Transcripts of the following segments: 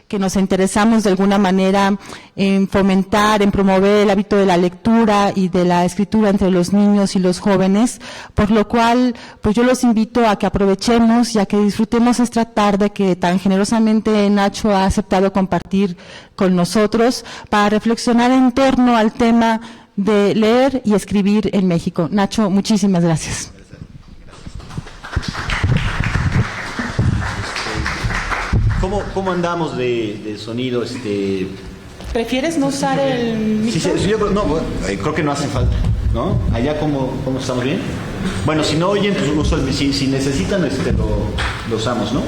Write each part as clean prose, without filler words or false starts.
que nos interesamos de alguna manera en fomentar, en promover el hábito de la lectura y de la escritura entre los niños y los jóvenes, por lo cual pues yo los invito a que aprovechemos y a que disfrutemos esta tarde que tan generosamente Nacho ha aceptado compartir con nosotros para reflexionar en torno al tema de leer y escribir en México. Nacho, muchísimas gracias. ¿Cómo andamos de sonido? ¿Prefieres no usar el micro? Sí, creo que no hace falta, ¿no? Allá, ¿cómo estamos bien? Bueno, si no oyen, pues si necesitan, lo usamos, ¿no?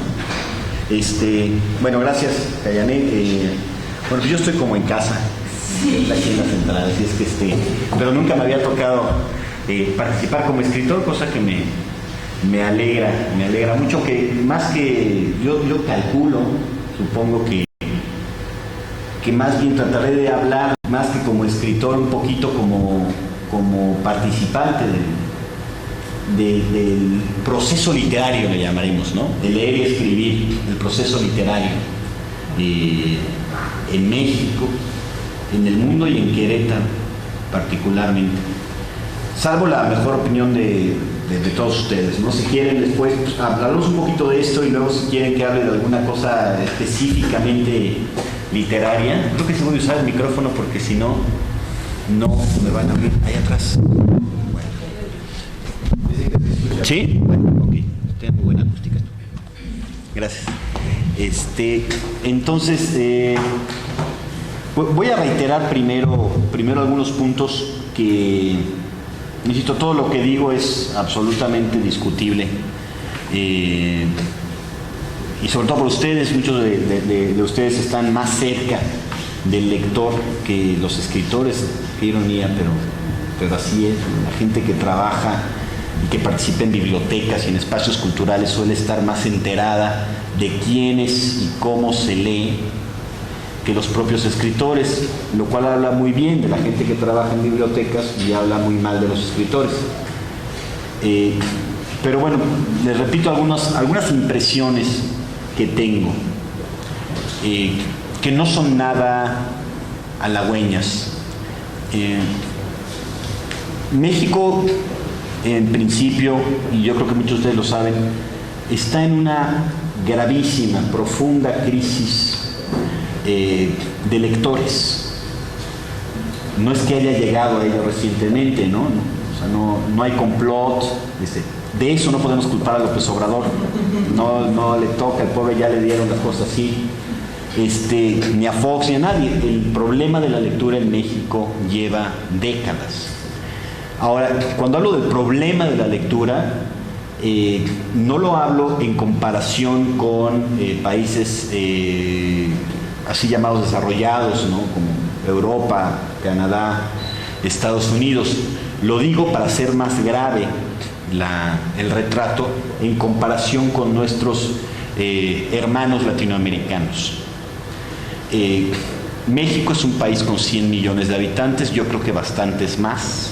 Bueno, gracias, Cayané. Bueno, pues yo estoy como en casa, aquí en la central, así es que pero nunca me había tocado participar como escritor, cosa que me alegra mucho, que más que yo calculo, supongo que más bien trataré de hablar más que como escritor, un poquito como participante del proceso literario, le llamaremos, ¿no? De leer y escribir, el proceso literario en México, en el mundo y en Querétaro particularmente, salvo la mejor opinión de todos ustedes, ¿no? Si quieren después pues, hablarnos un poquito de esto y luego si quieren que hable de alguna cosa específicamente literaria, creo que sí voy a usar el micrófono porque si no me van a oír ahí atrás. Bueno. ¿Sí? Bueno, ok, tiene muy buena acústica. Gracias. Entonces, voy a reiterar primero algunos puntos que, insisto, todo lo que digo es absolutamente discutible. Y sobre todo por ustedes, muchos de ustedes están más cerca del lector que los escritores. Qué ironía, pero así es. La gente que trabaja y que participa en bibliotecas y en espacios culturales suele estar más enterada de quiénes y cómo se lee que los propios escritores, lo cual habla muy bien de la gente que trabaja en bibliotecas y habla muy mal de los escritores. Pero bueno, les repito algunas impresiones que tengo, que no son nada halagüeñas. México, en principio, y yo creo que muchos de ustedes lo saben, está en una gravísima, profunda crisis de lectores. No es que haya llegado a ello recientemente, ¿no? O sea, no hay complot. De eso no podemos culpar a López Obrador. No le toca, al pobre ya le dieron las cosas así. Ni a Fox ni a nadie. El problema de la lectura en México lleva décadas. Ahora, cuando hablo del problema de la lectura, no lo hablo en comparación con países así llamados desarrollados, ¿no? Como Europa, Canadá, Estados Unidos. Lo digo para hacer más grave el retrato en comparación con nuestros hermanos latinoamericanos. México es un país con 100 millones de habitantes, yo creo que bastantes más,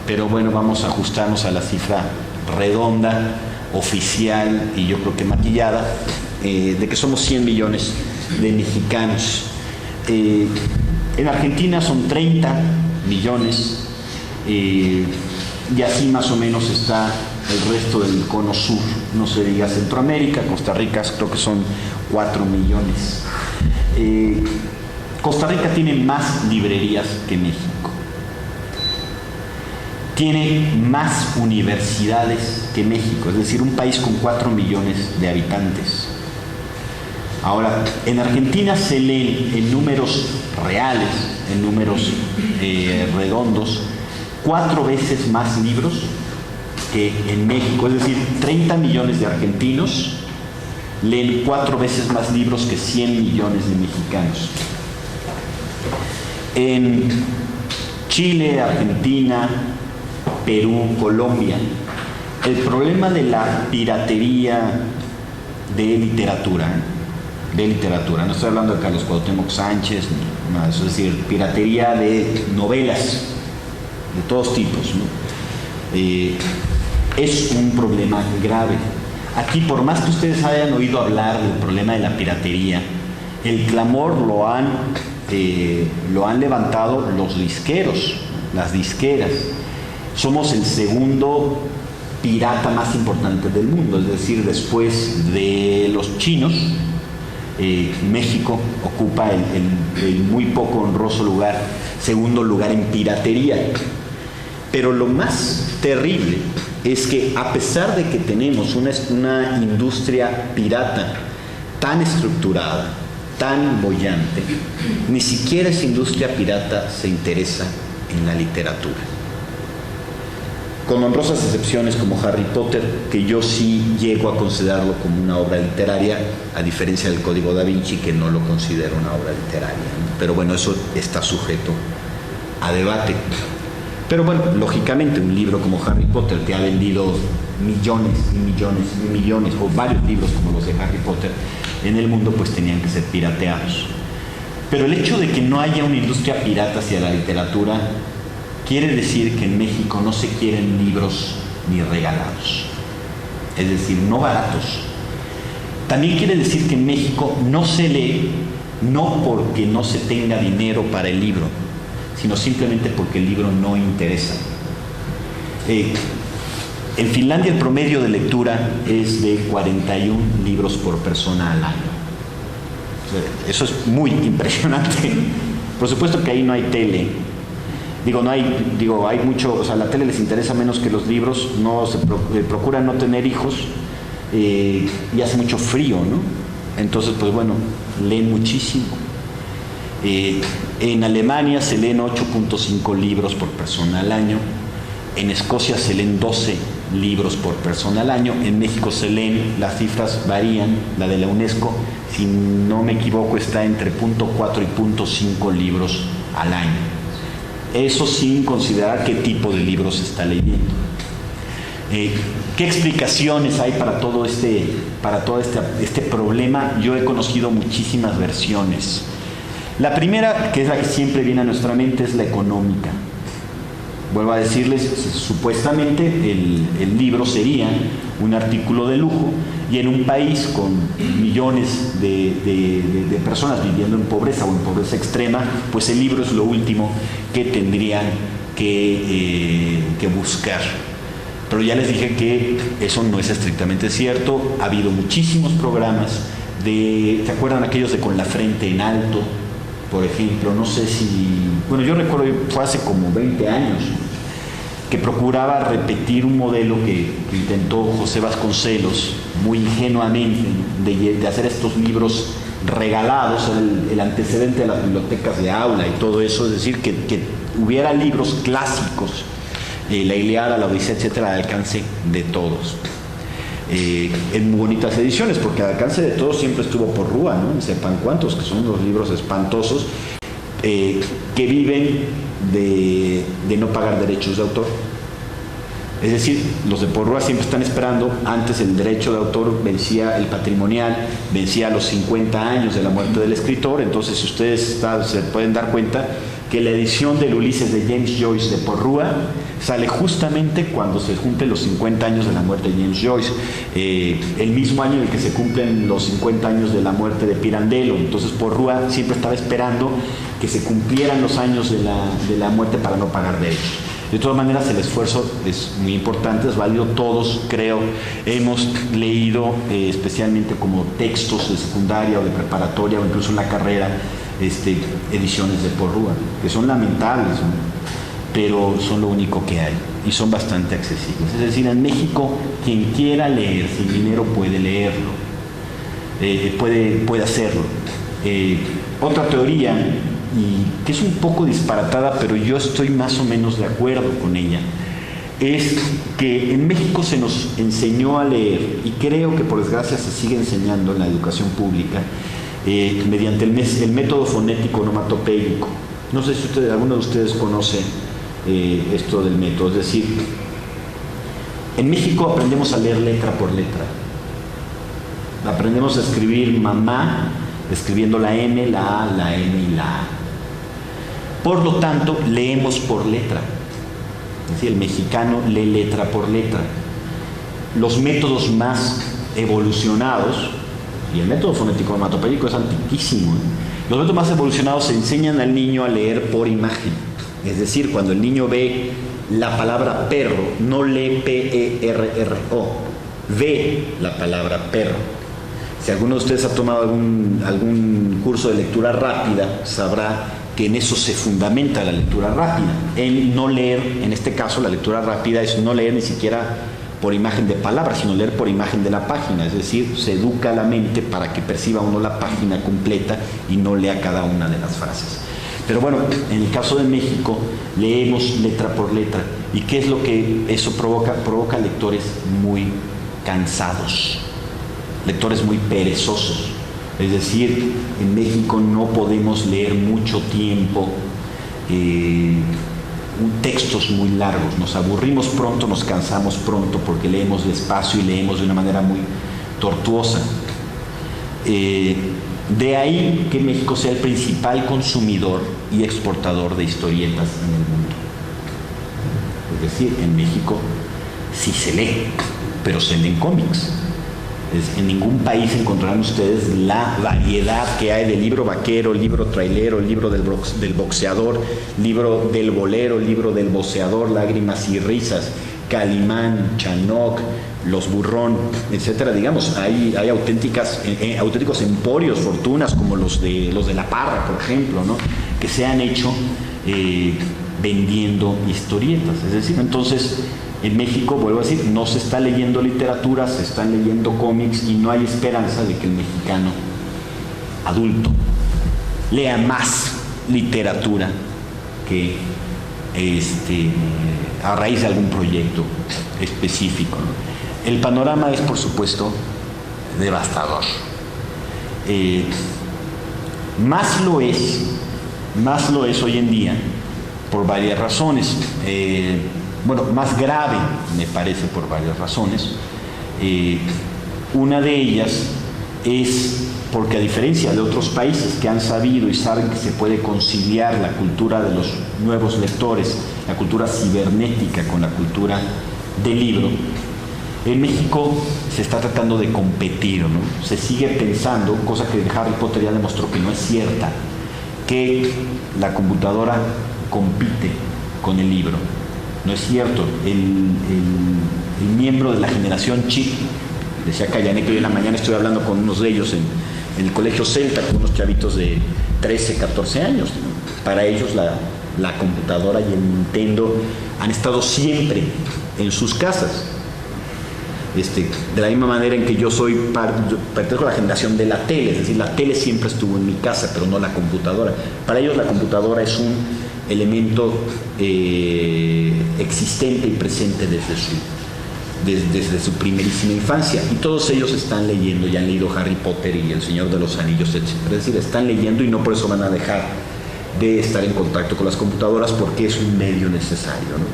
pero bueno, vamos a ajustarnos a la cifra redonda, oficial y yo creo que maquillada, de que somos 100 millones de mexicanos. En Argentina son 30 millones, y así más o menos está el resto del cono sur, no se diga Centroamérica. Costa Rica creo que son 4 millones. Costa Rica tiene más librerías que México, tiene más universidades que México, es decir, un país con 4 millones de habitantes. Ahora, en Argentina se leen en números reales, en números redondos, 4 veces más libros que en México, es decir, 30 millones de argentinos leen 4 veces más libros que 100 millones de mexicanos. En Chile, Argentina, Perú, Colombia, el problema de la piratería de literatura, no estoy hablando de Carlos Cuauhtémoc Sánchez, no, es decir, piratería de novelas de todos tipos, ¿no? Es un problema grave. Aquí, por más que ustedes hayan oído hablar del problema de la piratería, El clamor lo han levantado los disqueros, las disqueras. Somos el segundo pirata más importante del mundo, es decir, después de los chinos, México ocupa el muy poco honroso segundo lugar en piratería. Pero lo más terrible es que a pesar de que tenemos una industria pirata tan estructurada, tan boyante, ni siquiera esa industria pirata se interesa en la literatura. Con honrosas excepciones como Harry Potter, que yo sí llego a considerarlo como una obra literaria, a diferencia del Código Da Vinci, que no lo considero una obra literaria, ¿no? Pero bueno, eso está sujeto a debate. Pero bueno, lógicamente un libro como Harry Potter, que ha vendido millones y millones y millones, o varios libros como los de Harry Potter en el mundo, pues tenían que ser pirateados. Pero el hecho de que no haya una industria pirata hacia la literatura quiere decir que en México no se quieren libros ni regalados, es decir, no baratos. También quiere decir que en México no se lee, no porque no se tenga dinero para el libro, sino simplemente porque el libro no interesa. En Finlandia el promedio de lectura es de 41 libros por persona al año. Eso es muy impresionante. Por supuesto que ahí no hay tele. Hay mucho, o sea, la tele les interesa menos que los libros, procuran no tener hijos, y hace mucho frío, ¿no? Entonces, pues bueno, leen muchísimo. En Alemania se leen 8.5 libros por persona al año, en Escocia se leen 12 libros por persona al año, en México se leen, las cifras varían, la de la UNESCO, si no me equivoco, está entre 0.4 y 0.5 libros al año. Eso sin considerar qué tipo de libros se está leyendo. ¿Qué explicaciones hay para todo este problema? Yo he conocido muchísimas versiones. La primera, que es la que siempre viene a nuestra mente, es la económica. Vuelvo a decirles, supuestamente el libro sería un artículo de lujo, y en un país con millones de personas viviendo en pobreza o en pobreza extrema, pues el libro es lo último que tendrían que buscar. Pero ya les dije que eso no es estrictamente cierto. Ha habido muchísimos programas ¿se acuerdan aquellos de Con la Frente en Alto? Por ejemplo, no sé bueno, yo recuerdo, fue hace como 20 años, que procuraba repetir un modelo que intentó José Vasconcelos, muy ingenuamente, de hacer estos libros regalados, el antecedente de las bibliotecas de aula y todo eso, es decir, que hubiera libros clásicos, la Ilíada, la Odisea, etcétera, al alcance de todos. En muy bonitas ediciones, porque al alcance de todos siempre estuvo Porrúa, ¿no? Sepan cuántos, que son unos libros espantosos, que viven de no pagar derechos de autor. Es decir, los de Porrúa siempre están esperando, antes el derecho de autor vencía, el patrimonial vencía a los 50 años de la muerte del escritor. Entonces, si ustedes se pueden dar cuenta que la edición del Ulises de James Joyce de Porrúa sale justamente cuando se cumplen los 50 años de la muerte de James Joyce, el mismo año en el que se cumplen los 50 años de la muerte de Pirandello. Entonces Porrúa siempre estaba esperando que se cumplieran los años de la muerte para no pagar derechos. De todas maneras, el esfuerzo es muy importante, es válido. Todos, creo, hemos leído, especialmente como textos de secundaria o de preparatoria o incluso en la carrera, ediciones de Porrúa, que son lamentables, ¿no? Pero son lo único que hay y son bastante accesibles. Es decir, en México, quien quiera leer sin dinero puede leerlo, puede hacerlo. Otra teoría, y que es un poco disparatada, pero yo estoy más o menos de acuerdo con ella, es que en México se nos enseñó a leer, y creo que por desgracia se sigue enseñando en la educación pública, mediante el método fonético onomatopéyico. No sé si alguno de ustedes conoce esto del método. Es decir, en México aprendemos a leer letra por letra. Aprendemos a escribir mamá escribiendo la M, la A, la N y la A. Por lo tanto, leemos por letra. Es decir, el mexicano lee letra por letra. Los métodos más evolucionados Y el método fonético onomatopéyico es antiquísimo. Los métodos más evolucionados enseñan al niño a leer por imagen. Es decir, cuando el niño ve la palabra perro, no lee P-E-R-R-O, ve la palabra perro. Si alguno de ustedes ha tomado algún curso de lectura rápida, sabrá que en eso se fundamenta la lectura rápida. En no leer, en este caso la lectura rápida es no leer ni siquiera por imagen de palabras, sino leer por imagen de la página. Es decir, se educa a la mente para que perciba uno la página completa y no lea cada una de las frases. Pero bueno, en el caso de México, leemos letra por letra. ¿Y qué es lo que eso provoca? Provoca lectores muy cansados, lectores muy perezosos. Es decir, en México no podemos leer mucho tiempo textos muy largos. Nos aburrimos pronto, nos cansamos pronto porque leemos despacio y leemos de una manera muy tortuosa. De ahí que México sea el principal consumidor y exportador de historietas en el mundo. Es decir, en México sí se lee, pero se leen cómics. En ningún país encontrarán ustedes la variedad que hay de libro vaquero, libro trailero, libro del boxeador, libro del bolero, libro del voceador, lágrimas y risas, Calimán, Chanoc, Los Burrón, etcétera. Digamos, hay auténticos emporios, fortunas, como los de La Parra, por ejemplo, ¿no?, que se han hecho vendiendo historietas. Es decir, entonces, en México, vuelvo a decir, no se está leyendo literatura, se están leyendo cómics y no hay esperanza de que el mexicano adulto lea más literatura que a raíz de algún proyecto específico, ¿no? El panorama es, por supuesto, devastador. Más lo es hoy en día por varias razones. Más grave me parece por varias razones. Una de ellas es porque, a diferencia de otros países que han sabido y saben que se puede conciliar la cultura de los nuevos lectores, la cultura cibernética con la cultura del libro, en México se está tratando de competir, ¿no? Se sigue pensando, cosa que Harry Potter ya demostró que no es cierta, que la computadora compite con el libro. No es cierto. El miembro de la generación chip, decía Callané, que hoy en la mañana estoy hablando con unos de ellos en el colegio Celta, con unos chavitos de 13, 14 años. Para ellos la computadora y el Nintendo han estado siempre en sus casas. De la misma manera en que yo pertenezco a la generación de la tele, es decir, la tele siempre estuvo en mi casa, pero no la computadora. Para ellos la computadora es un elemento existente y presente desde su primerísima infancia, y todos ellos están leyendo y han leído Harry Potter y El Señor de los Anillos, etc. Es decir, están leyendo y no por eso van a dejar de estar en contacto con las computadoras, porque es un medio necesario, ¿no?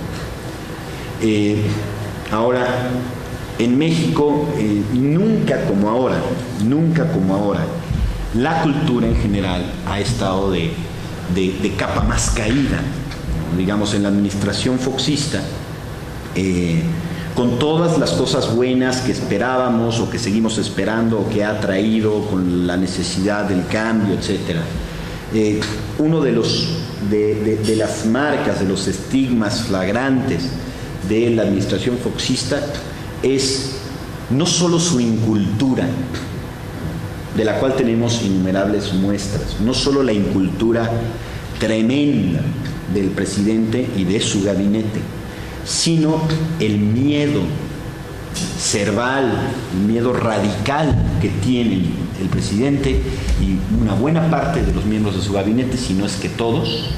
Ahora, en México, nunca como ahora, la cultura en general ha estado de capa más caída, ¿no? Digamos, en la administración foxista, con todas las cosas buenas que esperábamos o que seguimos esperando o que ha traído con la necesidad del cambio, etcétera, uno de las marcas, de los estigmas flagrantes de la administración foxista es no solo su incultura, de la cual tenemos innumerables muestras, no solo la incultura tremenda del presidente y de su gabinete, sino el miedo cerval, el miedo radical que tienen el presidente y una buena parte de los miembros de su gabinete, si no es que todos.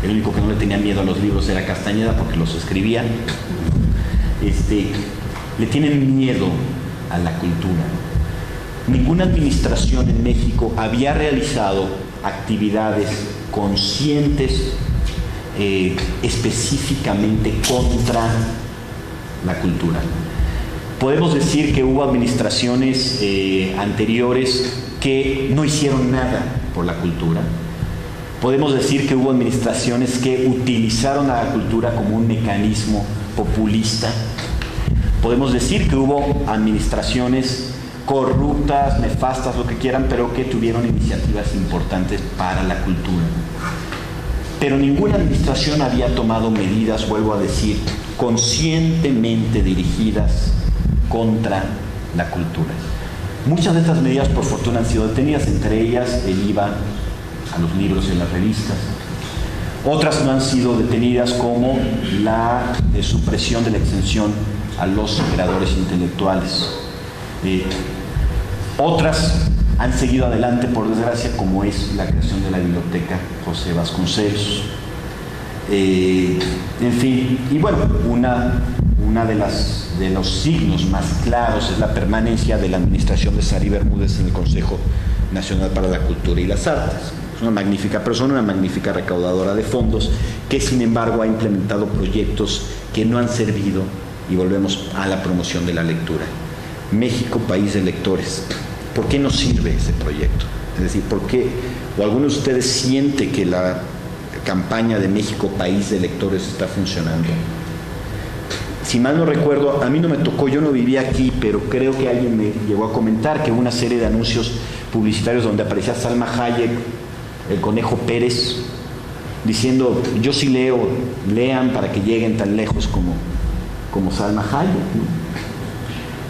El único que no le tenía miedo a los libros era Castañeda, porque los escribía. Le tienen miedo a la cultura. Ninguna administración en México había realizado actividades conscientes específicamente contra la cultura. Podemos decir que hubo administraciones anteriores que no hicieron nada por la cultura. Podemos decir que hubo administraciones que utilizaron a la cultura como un mecanismo populista. Podemos decir que hubo administraciones corruptas, nefastas, lo que quieran, pero que tuvieron iniciativas importantes para la cultura. Pero ninguna administración había tomado medidas, vuelvo a decir, conscientemente dirigidas contra la cultura. Muchas de estas medidas, por fortuna, han sido detenidas, entre ellas el IVA a los libros y las revistas. Otras no han sido detenidas, como la supresión de la exención a los creadores intelectuales. Otras han seguido adelante, por desgracia, como es la creación de la Biblioteca José Vasconcelos. En fin, y bueno, una de los signos más claros es la permanencia de la administración de Sari Bermúdez en el Consejo Nacional para la Cultura y las Artes. Es una magnífica persona, una magnífica recaudadora de fondos, que sin embargo ha implementado proyectos que no han servido, y volvemos a la promoción de la lectura. México, país de lectores. ¿Por qué no sirve ese proyecto? Es decir, ¿por qué? ¿O alguno de ustedes siente que la campaña de México, país de lectores, está funcionando? Si mal no recuerdo, a mí no me tocó, yo no vivía aquí, pero creo que alguien me llegó a comentar que hubo una serie de anuncios publicitarios donde aparecía Salma Hayek, el Conejo Pérez, diciendo: yo sí leo, lean para que lleguen tan lejos como Salma Hayek, ¿no?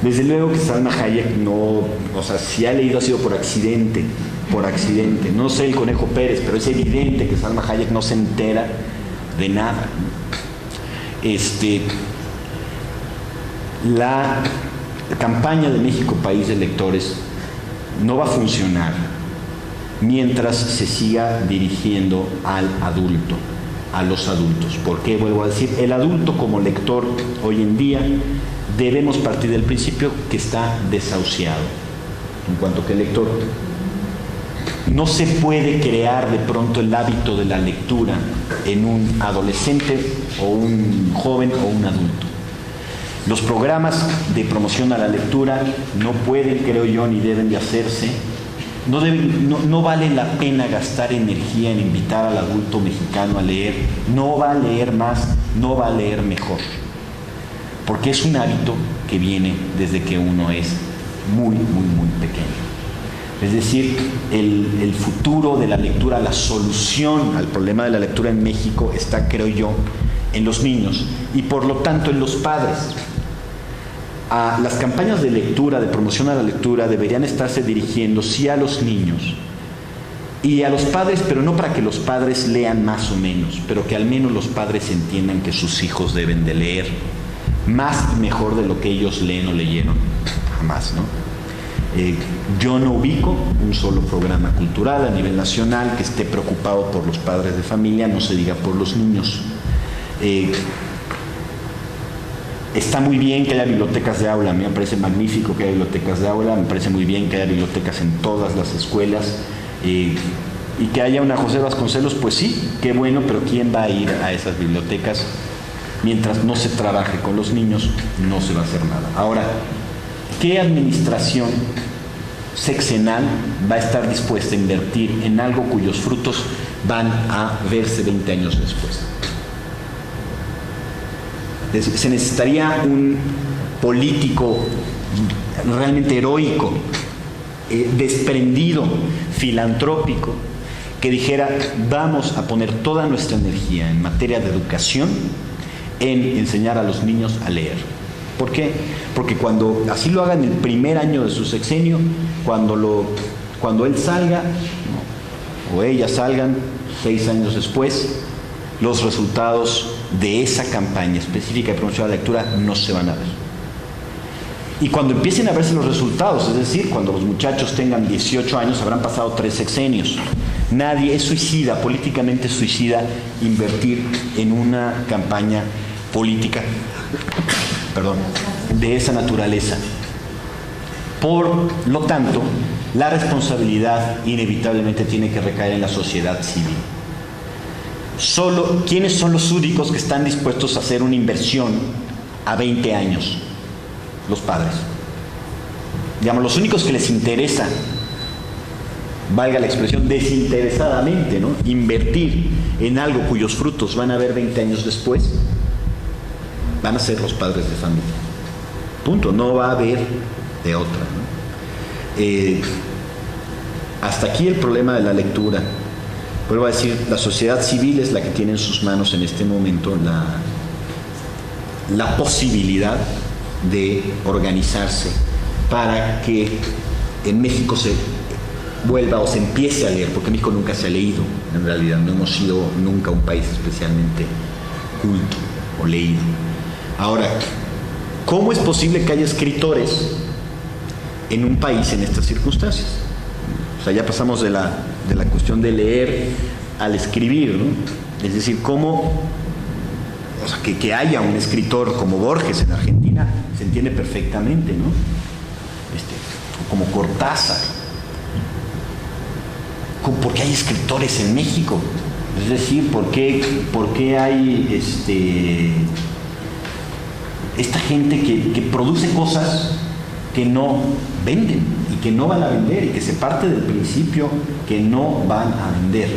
Desde luego que Salma Hayek no, o sea, si ha leído ha sido por accidente, no sé el Conejo Pérez, pero es evidente que Salma Hayek no se entera de nada. La campaña de México, país de lectores, no va a funcionar mientras se siga dirigiendo al adulto, a los adultos. ¿Por qué? Vuelvo a decir, el adulto como lector hoy en día debemos partir del principio que está desahuciado, en cuanto que el lector no se puede crear de pronto el hábito de la lectura en un adolescente o un joven o un adulto. Los programas de promoción a la lectura no pueden, creo yo, ni deben de hacerse. No vale la pena gastar energía en invitar al adulto mexicano a leer. No va a leer más, no va a leer mejor, porque es un hábito que viene desde que uno es muy, muy, muy pequeño. Es decir, el futuro de la lectura, la solución al problema de la lectura en México está, creo yo, en los niños y por lo tanto en los padres. Las campañas de lectura, de promoción a la lectura, deberían estarse dirigiendo sí a los niños y a los padres, pero no para que los padres lean más o menos, pero que al menos los padres entiendan que sus hijos deben de leer más y mejor de lo que ellos leen o leyeron jamás, ¿no? Yo no ubico un solo programa cultural a nivel nacional que esté preocupado por los padres de familia, no se diga por los niños. Está muy bien que haya bibliotecas de aula, a mí me parece magnífico que haya bibliotecas de aula, me parece muy bien que haya bibliotecas en todas las escuelas, y que haya una José Vasconcelos, pues sí, qué bueno, pero ¿quién va a ir a esas bibliotecas? Mientras no se trabaje con los niños, no se va a hacer nada. Ahora, ¿qué administración sexenal va a estar dispuesta a invertir en algo cuyos frutos van a verse 20 años después? Se necesitaría un político realmente heroico, desprendido, filantrópico, que dijera: vamos a poner toda nuestra energía en materia de educación en enseñar a los niños a leer. ¿Por qué? Porque cuando así lo hagan el primer año de su sexenio, cuando él salga, ¿no?, o ella salgan 6 años después, los resultados de esa campaña específica de promoción a la lectura no se van a ver. Y cuando empiecen a verse los resultados, es decir, cuando los muchachos tengan 18 años, habrán pasado 3 sexenios. Nadie es suicida, políticamente suicida, invertir en una campaña política, de esa naturaleza. Por lo tanto, la responsabilidad inevitablemente tiene que recaer en la sociedad civil. ¿Quiénes son los únicos que están dispuestos a hacer una inversión a 20 años? Los padres. Digamos, los únicos que les interesa, valga la expresión, desinteresadamente, ¿no?, invertir en algo cuyos frutos van a ver 20 años después, van a ser los padres de familia. Punto. No va a haber de otra, ¿no? Hasta aquí el problema de la lectura. Vuelvo a decir, la sociedad civil es la que tiene en sus manos en este momento la posibilidad de organizarse para que en México se vuelva o se empiece a leer, porque México nunca se ha leído, en realidad no hemos sido nunca un país especialmente culto o leído. Ahora, ¿cómo es posible que haya escritores en un país en estas circunstancias? O sea, ya pasamos de la cuestión de leer al escribir, ¿no? Es decir, cómo, o sea, que haya un escritor como Borges en Argentina, se entiende perfectamente, ¿no? Como Cortázar. ¿Por qué hay escritores en México? Es decir, ¿por qué hay esta gente que produce cosas que no venden y que no van a vender y que se parte del principio que no van a vender?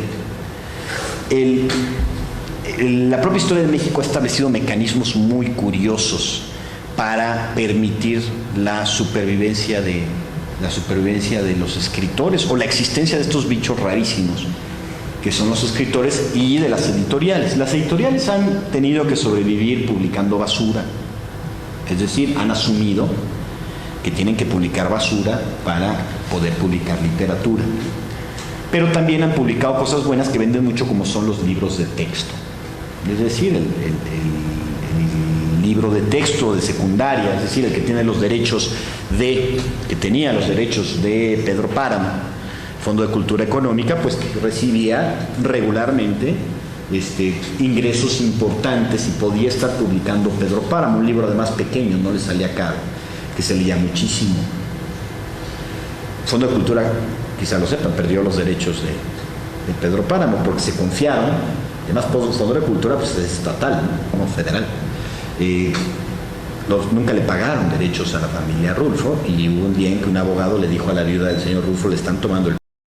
La propia historia de México ha establecido mecanismos muy curiosos para permitir la supervivencia de los escritores o la existencia de estos bichos rarísimos que son los escritores y de las editoriales. Las editoriales han tenido que sobrevivir publicando basura, es decir, han asumido que tienen que publicar basura para poder publicar literatura, pero también han publicado cosas buenas que venden mucho, como son los libros de texto, es decir, el libro de texto de secundaria, es decir, el que tenía los derechos de Pedro Páramo, Fondo de Cultura Económica, pues que recibía regularmente ingresos importantes y podía estar publicando Pedro Páramo, un libro además pequeño, no le salía caro, que se leía muchísimo. Fondo de Cultura, quizá lo sepan, perdió los derechos de Pedro Páramo porque se confiaron. Además, Fondo de Cultura pues es estatal, no federal. Nunca le pagaron derechos a la familia Rulfo, y hubo un día en que un abogado le dijo a la viuda del señor Rulfo: le están tomando el